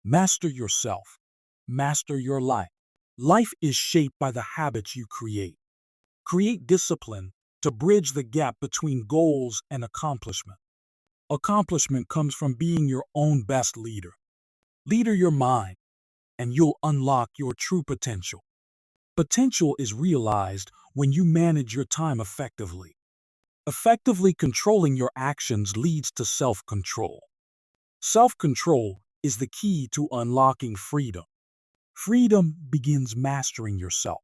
Master yourself. Master your life. Life is shaped by the habits you create. Create discipline to bridge the gap between goals and accomplishment. Accomplishment comes from being your own best leader. Leader your mind, and you'll unlock your true potential. Potential is realized when you manage your time effectively. Effectively controlling your actions leads to self-control. Self-control is the key to unlocking freedom. Freedom begins mastering yourself.